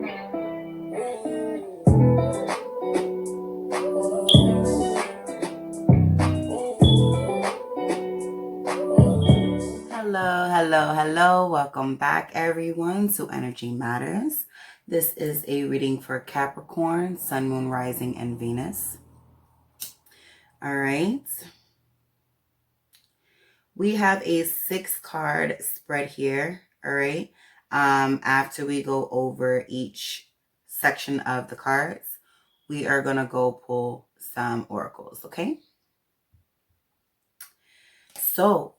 Hello. Welcome back, everyone, to Energy Matters. This is a reading for Capricorn, Sun, Moon, Rising, and Venus. All right. We have a 6-card spread here. All right. After we go over each section of the cards, we are going to go pull some oracles. Okay. So,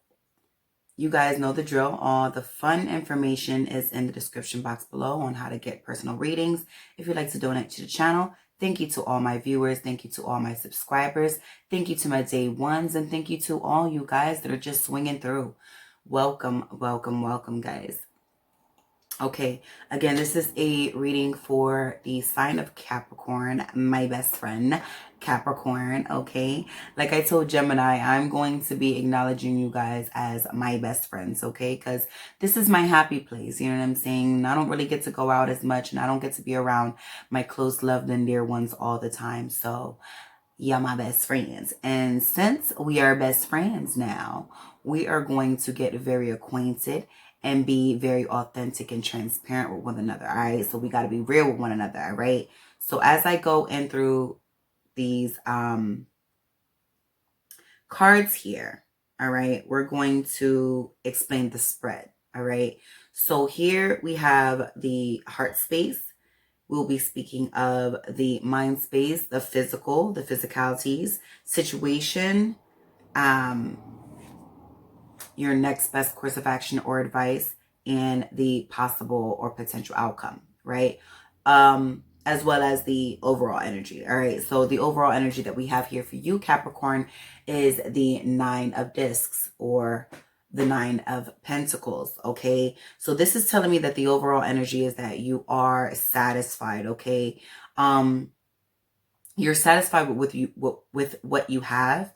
you guys know the drill. All the fun information is in the description box below on how to get personal readings. If you'd like to donate to the channel, thank you to all my viewers. Thank you to all my subscribers. Thank you to my day ones. And thank you to all you guys that are just swinging through. Welcome, guys. Okay, again, this is a reading for the sign of Capricorn, my best friend, Capricorn, okay? Like I told Gemini, I'm going to be acknowledging you guys as my best friends, okay? Because this is my happy place, you know what I'm saying? I don't really get to go out as much, and I don't get to be around my close, loved, and dear ones all the time, so yeah, my best friends. And since we are best friends now, we are going to get very acquainted and be very authentic and transparent with one another, all right? So we got to be real with one another, all right? So as I go in through these cards here, all right, we're going to explain the spread, all right? So here we have the heart space. We'll be speaking of the mind space, the physical, the physicalities, situation, your next best course of action or advice, and the possible or potential outcome, right? As well as the overall energy, all right? So the overall energy that we have here for you, Capricorn, is the 9 of discs, or the 9 of pentacles, okay? So this is telling me that the overall energy is that you are satisfied, okay? You're satisfied with what you have.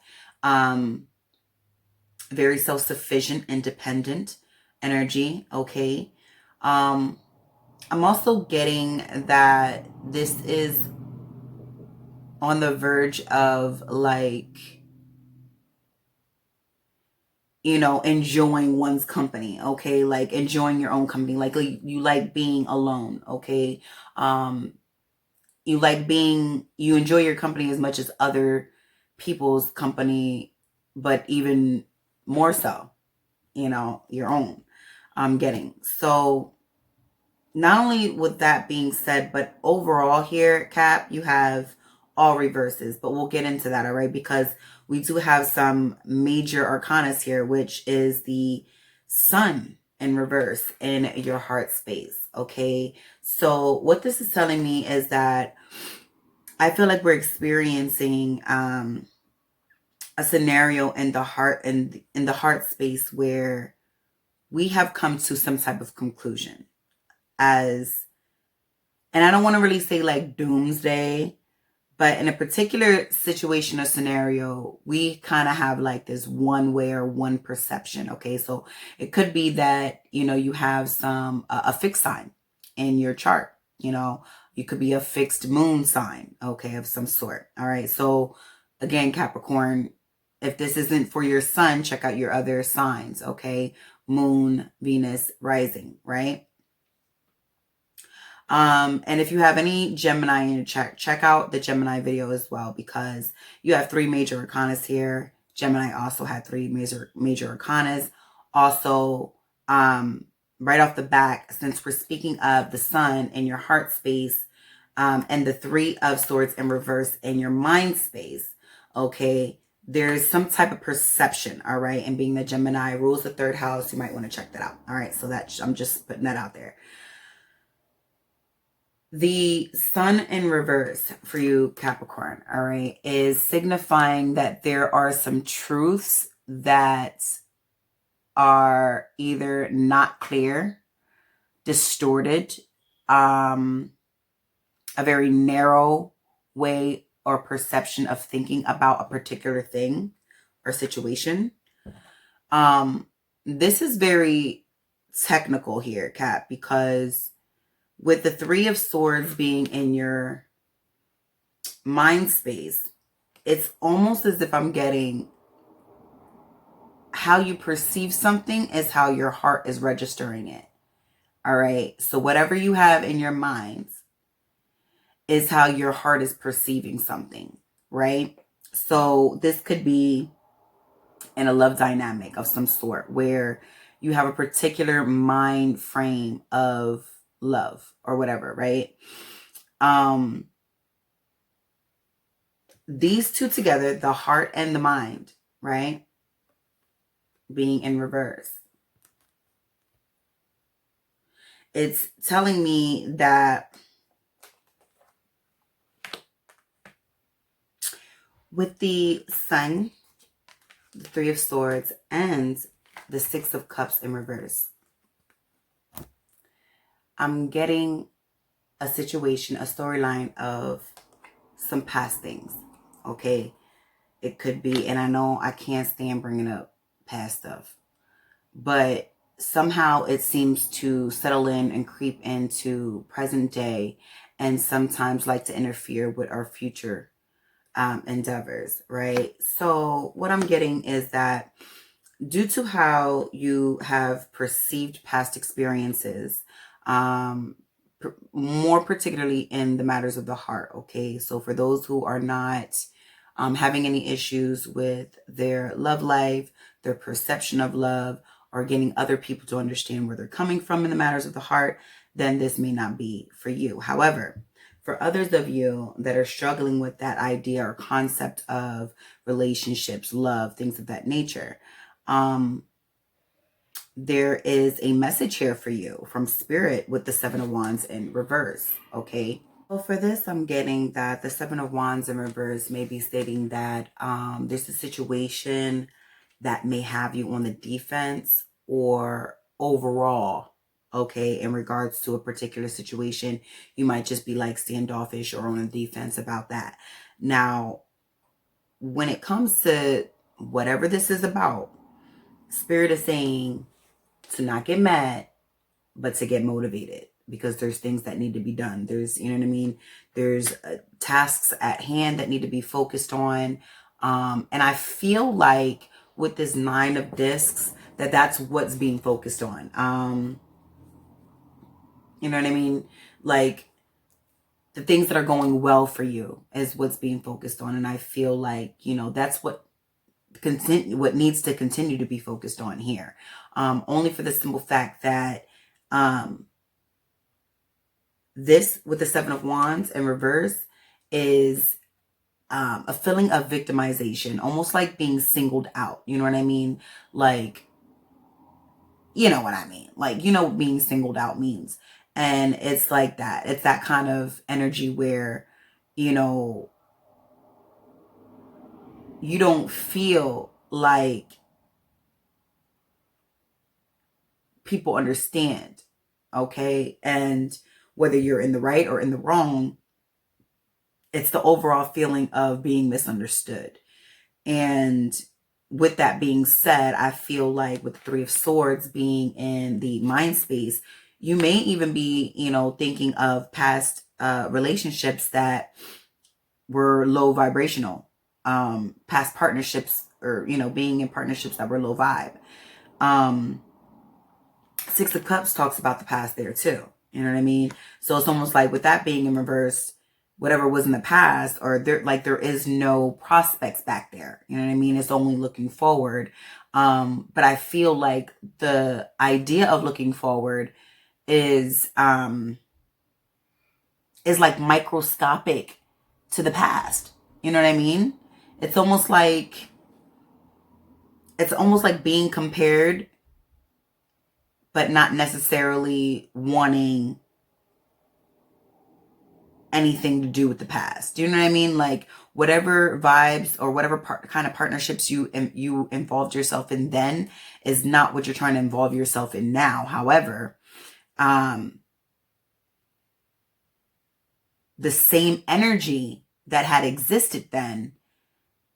Very self-sufficient, independent energy, okay? I'm also getting that this is on the verge of, like, you know, enjoying one's company, okay? Like enjoying your own company, like you like being alone, okay? You enjoy your company as much as other people's company, but even more so, you know, your own. I'm getting. So not only with that being said, but overall here, Cap, you have all reverses, but we'll get into that, all right? Because we do have some major arcanas here, which is the Sun in reverse in your heart space, okay? So what this is telling me is that I feel like we're experiencing a scenario in the heart, in the heart space, where we have come to some type of conclusion, and I don't want to really say like doomsday, but in a particular situation or scenario, we kind of have like this one way or one perception, okay? So it could be that, you know, you have a fixed sign in your chart, you know, you could be a fixed moon sign, okay, of some sort, all right? So again, Capricorn, if this isn't for your sun, check out your other signs, okay? Moon, Venus, rising, right? And if you have any Gemini in your chat, check out the Gemini video as well, because you have 3 major arcanas here. Gemini also had 3 major arcanas. Also, right off the back, since we're speaking of the sun in your heart space, and the 3 of swords in reverse in your mind space, okay, there's some type of perception, all right? And being that Gemini rules the 3rd house, you might want to check that out, all right? So I'm just putting that out there. The sun in reverse for you, Capricorn, all right, is signifying that there are some truths that are either not clear, distorted, a very narrow way or perception of thinking about a particular thing or situation. This is very technical here, Cap, because With the Three of Swords being in your mind space, it's almost as if I'm getting how you perceive something is how your heart is registering it. All right. So whatever you have in your mind is how your heart is perceiving something, right? So this could be in a love dynamic of some sort where you have a particular mind frame of love or whatever, right? These two together, the heart and the mind, right? Being in reverse. It's telling me that with the Sun, the Three of Swords, and the Six of Cups in reverse, I'm getting a situation, a storyline of some past things, okay? It could be, and I know I can't stand bringing up past stuff, but somehow it seems to settle in and creep into present day and sometimes like to interfere with our future endeavors, right? So what I'm getting is that due to how you have perceived past experiences, more particularly in the matters of the heart, okay? So for those who are not having any issues with their love life, their perception of love, or getting other people to understand where they're coming from in the matters of the heart, then this may not be for you. However, for others of you that are struggling with that idea or concept of relationships, love, things of that nature, there is a message here for you from Spirit with the Seven of Wands in reverse, okay? Well, for this, I'm getting that the Seven of Wands in reverse may be stating that there's a situation that may have you on the defense or overall, okay, in regards to a particular situation. You might just be like standoffish or on the defense about that. Now, when it comes to whatever this is about, Spirit is saying to not get mad, but to get motivated, because there's things that need to be done. There's, you know what I mean? There's tasks at hand that need to be focused on. And I feel like with this Nine of Discs, that's what's being focused on. You know what I mean? Like the things that are going well for you is what's being focused on. And I feel like, you know, that's what needs to continue to be focused on here. Only for the simple fact that, this with the Seven of Wands in reverse is a feeling of victimization, almost like being singled out. You know what I mean? Like, you know what I mean? Like, you know what being singled out means. And it's like that. It's that kind of energy where, you know, you don't feel like people understand, okay? And whether you're in the right or in the wrong, it's the overall feeling of being misunderstood. And with that being said, I feel like with the Three of Swords being in the mind space, you may even be, you know, thinking of past relationships that were low vibrational, past partnerships, or, you know, being in partnerships that were low vibe. Six of Cups talks about the past there too. You know what I mean? So it's almost like with that being in reverse, whatever was in the past, or there is no prospects back there. You know what I mean? It's only looking forward. But I feel like the idea of looking forward is like microscopic to the past. You know what I mean? It's almost like being compared, but not necessarily wanting anything to do with the past. Do you know what I mean? Like whatever vibes or whatever kind of partnerships you involved yourself in then is not what you're trying to involve yourself in now. However, the same energy that had existed then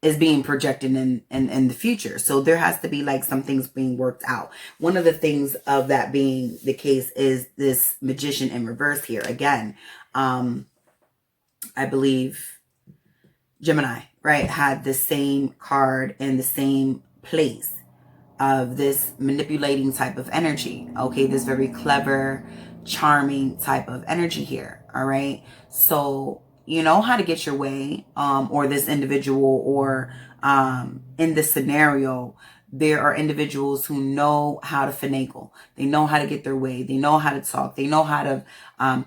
is being projected in the future. So there has to be like some things being worked out. One of the things of that being the case is this Magician in reverse here. Again, I believe Gemini, right, had the same card in the same place of this manipulating type of energy. Okay, this very clever, charming type of energy here. All right. So you know how to get your way, or this individual, or in this scenario, there are individuals who know how to finagle. They know how to get their way. They know how to talk. They know how to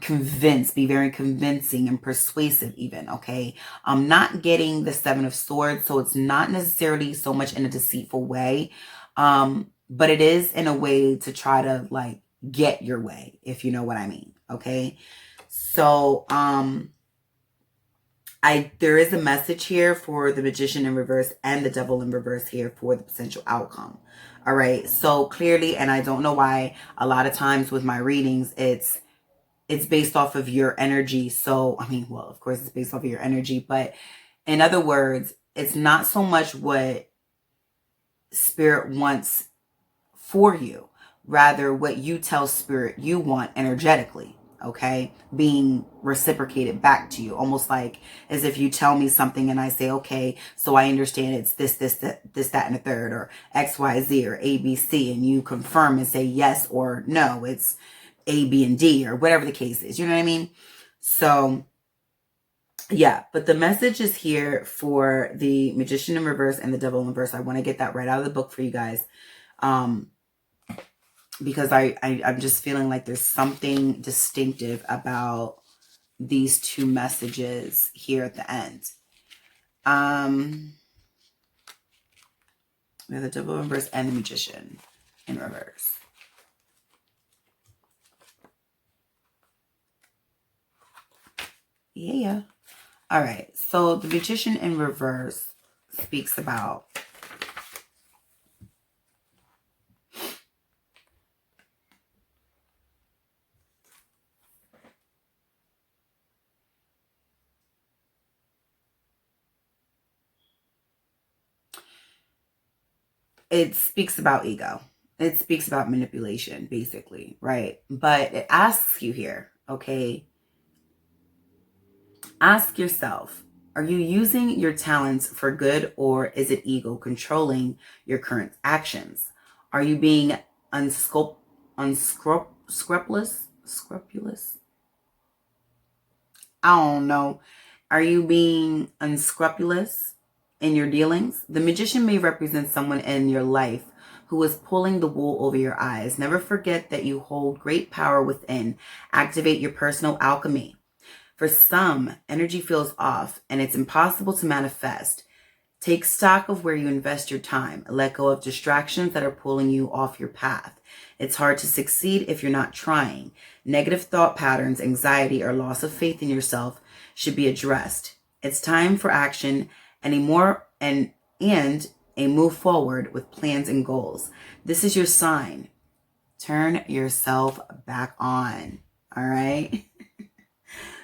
convince, be very convincing and persuasive even, okay? I'm not getting the Seven of Swords, so it's not necessarily so much in a deceitful way, but it is in a way to try to like get your way, if you know what I mean, okay? So, there is a message here for the Magician in reverse and the Devil in reverse here for the potential outcome. All right. So clearly, and I don't know why a lot of times with my readings, it's based off of your energy. So, I mean, well, of course it's based off of your energy, but in other words, it's not so much what Spirit wants for you, rather what you tell Spirit you want energetically. Okay, being reciprocated back to you, almost like as if you tell me something and I say, okay, so I understand it's this, that, and the third, or X, Y, Z, or A, B, C, and you confirm and say yes or no, it's A, B, and D, or whatever the case is. You know what I mean? So yeah, but the message is here for the Magician in reverse and the Devil in reverse. I want to get that right out of the book for you guys. Because I'm just feeling like there's something distinctive about these two messages here at the end. We have the Devil in reverse and the Magician in reverse. Yeah. All right. So the Magician in reverse speaks about it speaks about ego. It speaks about manipulation, basically, right? But it asks you here, okay, ask yourself, are you using your talents for good, or is it ego controlling your current actions? Are you being unscrupulous? I don't know. Are you being unscrupulous in your dealings? The Magician may represent someone in your life who is pulling the wool over your eyes. Never forget that you hold great power within. Activate your personal alchemy. For some, energy feels off and it's impossible to manifest. Take stock of where you invest your time. Let go of distractions that are pulling you off your path. It's hard to succeed if you're not trying. Negative thought patterns, anxiety, or loss of faith in yourself should be addressed. It's time for action and a move forward with plans and goals. This is your sign. Turn yourself back on. All right.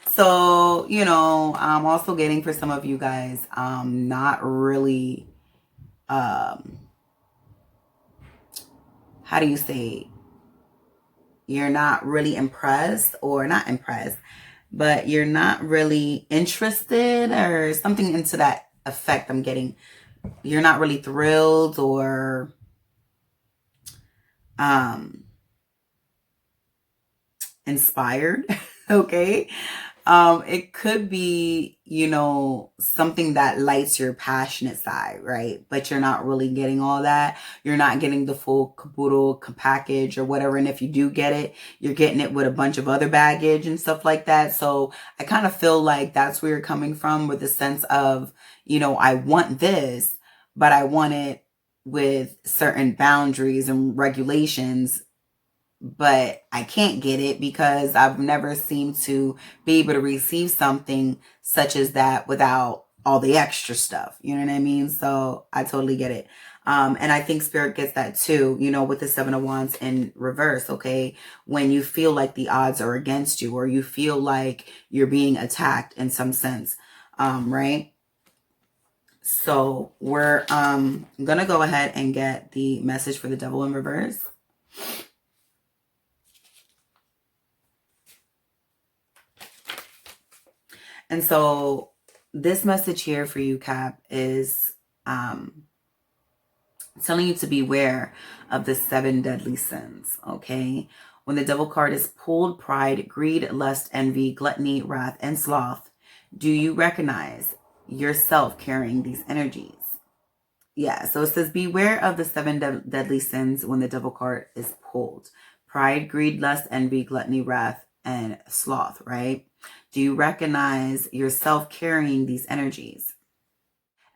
So, you know, I'm also getting for some of you guys, not really, how do you say, you're not really impressed, or not impressed, but you're not really interested, or something into that effect I'm getting. You're not really thrilled or inspired. Okay. It could be, you know, something that lights your passionate side, right? But you're not really getting all that. You're not getting the full caboodle package or whatever. And if you do get it, you're getting it with a bunch of other baggage and stuff like that. So I kind of feel like that's where you're coming from, with the sense of, you know, I want this, but I want it with certain boundaries and regulations, but I can't get it because I've never seemed to be able to receive something such as that without all the extra stuff. You know what I mean? So I totally get it. And I think Spirit gets that too, you know, with the Seven of Wands in reverse. Okay. When you feel like the odds are against you, or you feel like you're being attacked in some sense. Right. So we're gonna go ahead and get the message for the Devil in reverse. And so this message here for you, Cap, is telling you to beware of the 7 deadly sins, okay? When the Devil card is pulled, pride, greed, lust, envy, gluttony, wrath, and sloth, do you recognize yourself carrying these energies? Yeah, so it says, beware of the 7 deadly sins when the Devil card is pulled. Pride, greed, lust, envy, gluttony, wrath, and sloth, right? Do you recognize yourself carrying these energies?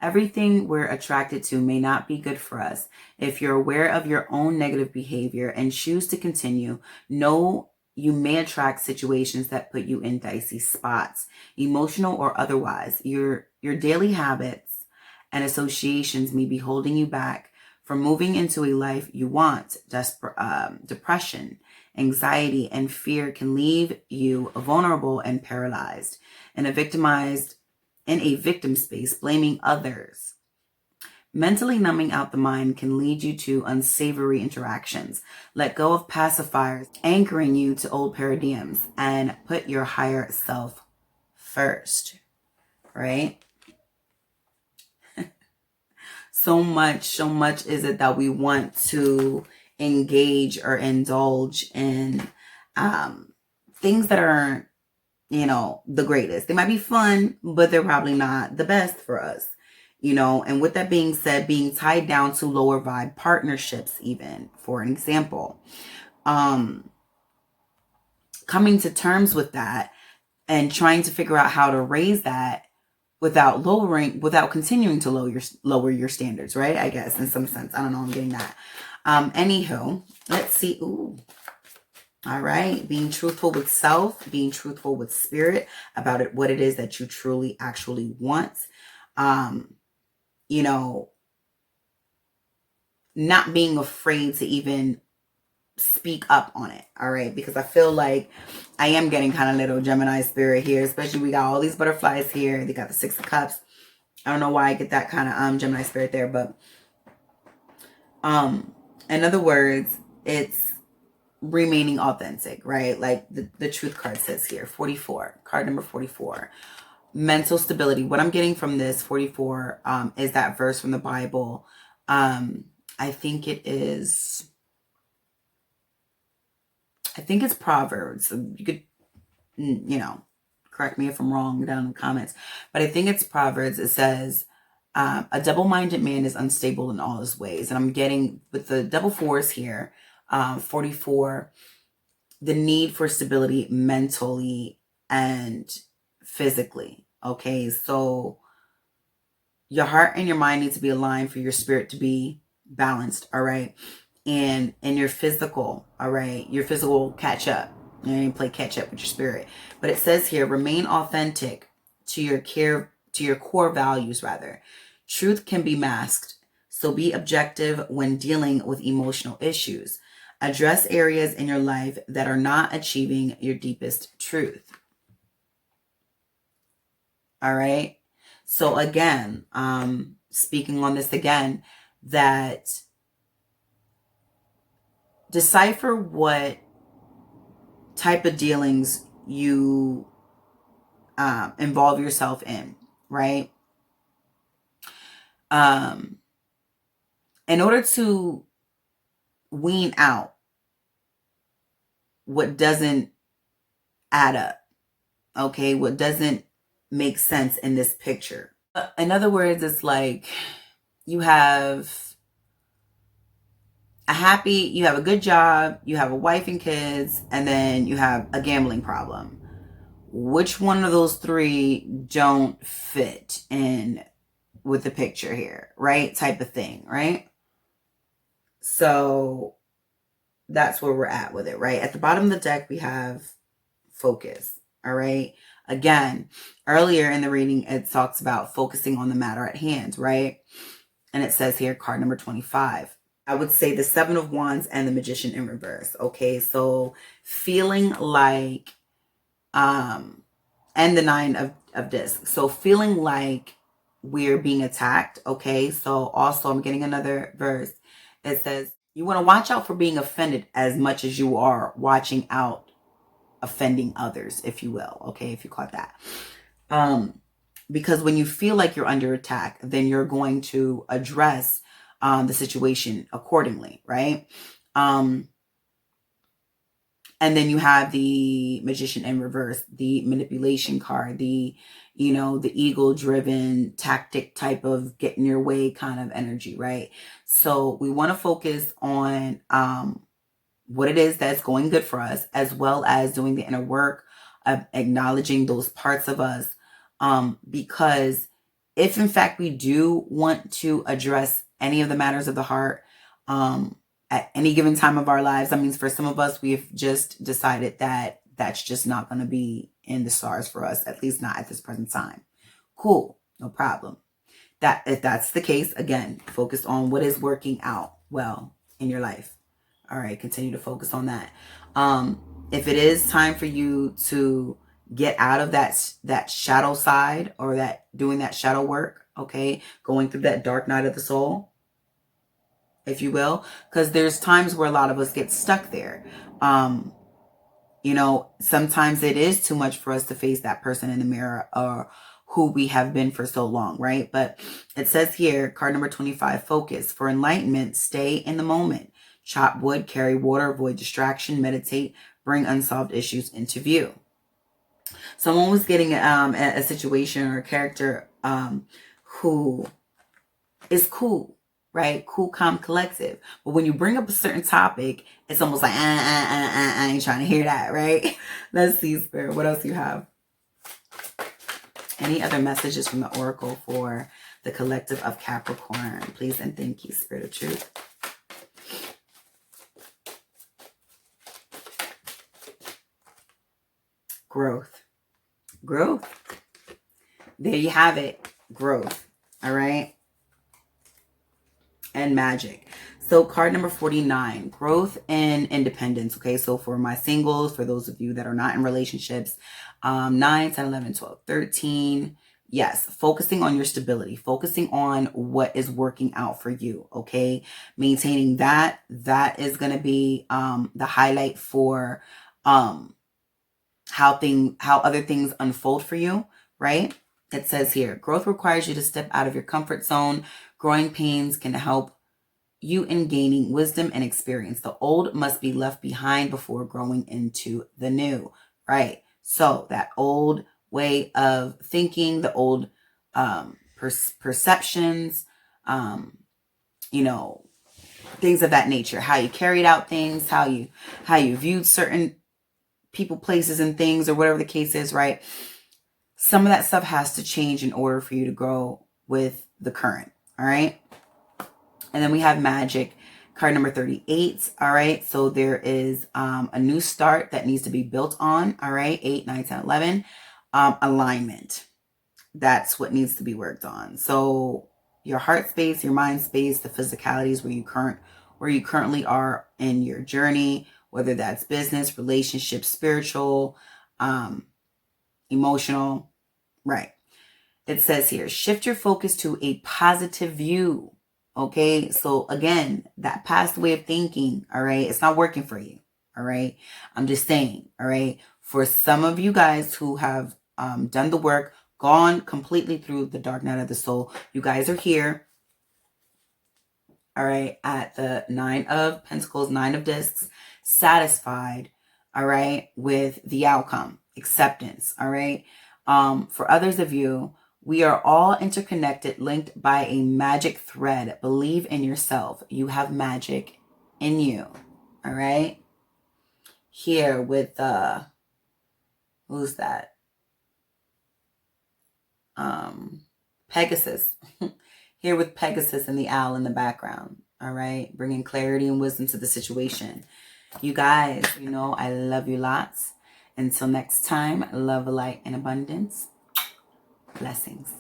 Everything we're attracted to may not be good for us. If you're aware of your own negative behavior and choose to continue, know you may attract situations that put you in dicey spots, emotional or otherwise. Your daily habits and associations may be holding you back from moving into a life you want. Depression, anxiety, and fear can leave you vulnerable and paralyzed and in a victim space, blaming others. Mentally numbing out the mind can lead you to unsavory interactions. Let go of pacifiers, anchoring you to old paradigms, and put your higher self first, right? So much is it that we want to engage or indulge in things that aren't, the greatest. They might be fun, but they're probably not the best for us, and with that being said, being tied down to lower vibe partnerships, even for an example, coming to terms with that and trying to figure out how to raise that without continuing to lower your standards, right? I guess in some sense. I don't know, I'm getting that. Anywho, let's see. Ooh. All right. Being truthful with self, being truthful with spirit about it, what it is that you truly actually want. Not being afraid to even speak up on it. All right. Because I feel like I am getting kind of little Gemini spirit here, especially we got all these butterflies here. They got the 6 of Cups. I don't know why I get that kind of Gemini spirit there, but in other words, it's remaining authentic, right? Like the truth card says here, 44, card number 44, mental stability. What I'm getting from this 44 is that verse from the Bible. I think it's Proverbs. You could, correct me if I'm wrong down in the comments, but I think it's Proverbs. It says, a double-minded man is unstable in all his ways. And I'm getting with the double fours here, 44, the need for stability mentally and physically. Okay, so your heart and your mind need to be aligned for your spirit to be balanced. All right, and your physical, all right, your physical catch up. You play catch up with your spirit. But it says here, remain authentic to your core values. Rather, truth can be masked, so be objective when dealing with emotional issues. Address areas in your life that are not achieving your deepest truth. All right. So again, speaking on this again, that decipher what type of dealings you involve yourself in, right? In order to wean out what doesn't add up, okay, what doesn't make sense in this picture. In other words, it's like you have you have a good job, you have a wife and kids, and then you have a gambling problem. Which one of those 3 don't fit in with the picture here, right? Type of thing, right? So that's where we're at with it, right? At the bottom of the deck, we have focus, all right? Again, earlier in the reading, it talks about focusing on the matter at hand, right? And it says here, card number 25. I would say the 7 of Wands and the Magician in reverse, okay? So feeling like, and the 9 of Discs. So feeling like we're being attacked. Okay, so also I'm getting another verse. It says you want to watch out for being offended as much as you are watching out offending others, if you will. Okay, if you caught that. Because when you feel like you're under attack, then you're going to address the situation accordingly, right? And then you have the Magician in reverse, the manipulation card, the, you know, the ego-driven tactic type of getting your way kind of energy, right? So we want to focus on what it is that's going good for us, as well as doing the inner work of acknowledging those parts of us. Because if in fact we do want to address any of the matters of the heart, at any given time of our lives, I mean, for some of us, we've just decided that that's just not going to be in the stars for us, at least not at this present time. Cool, no problem. That if that's the case, again, focus on what is working out well in your life. All right, continue to focus on that. If it is time for you to get out of that shadow side, or that doing that shadow work, okay, going through that dark night of the soul, if you will, because there's times where a lot of us get stuck there. You know, sometimes it is too much for us to face that person in the mirror, or who we have been for so long, right? But it says here, card number 25, focus. For enlightenment, stay in the moment. Chop wood, carry water, avoid distraction, meditate, bring unsolved issues into view. Someone was getting a situation or a character who is cool, right? Cool, calm, collective. But when you bring up a certain topic, it's almost like, I ain't trying to hear that, right? Let's see, Spirit. What else do you have? Any other messages from the Oracle for the collective of Capricorn? Please and thank you, Spirit of Truth. Growth. Growth. There you have it. Growth. All right. And magic. So card number 49, growth and independence. Okay, so for my singles, for those of you that are not in relationships, 9, 10, 11, 12, 13. Yes, focusing on your stability, focusing on what is working out for you. Okay, maintaining that is going to be the highlight for how other things unfold for you, right? It says here, growth requires you to step out of your comfort zone. Growing pains can help you in gaining wisdom and experience. The old must be left behind before growing into the new, right? So that old way of thinking, the old perceptions, you know, things of that nature, how you carried out things, how you viewed certain people, places, and things, or whatever the case is, right? Some of that stuff has to change in order for you to grow with the current, all right? And then we have magic, card number 38, all right? So there is a new start that needs to be built on, all right? 8, 9, 10, 11. Alignment. That's what needs to be worked on. So your heart space, your mind space, the physicalities where you currently are in your journey, whether that's business, relationship, spiritual, emotional, right? It says here, shift your focus to a positive view. Okay, so again, that past way of thinking, all right, it's not working for you. All right, I'm just saying, all right, for some of you guys who have done the work, gone completely through the dark night of the soul, you guys are here, all right, at the 9 of Pentacles, 9 of Discs, satisfied, all right, with the outcome, acceptance, all right. For others of you, we are all interconnected, linked by a magic thread. Believe in yourself. You have magic in you, all right. Here with who's that? Pegasus. Here with Pegasus and the owl in the background, all right, bringing clarity and wisdom to the situation. You guys, you know, I love you lots. Until next time, love, light, and abundance. Blessings.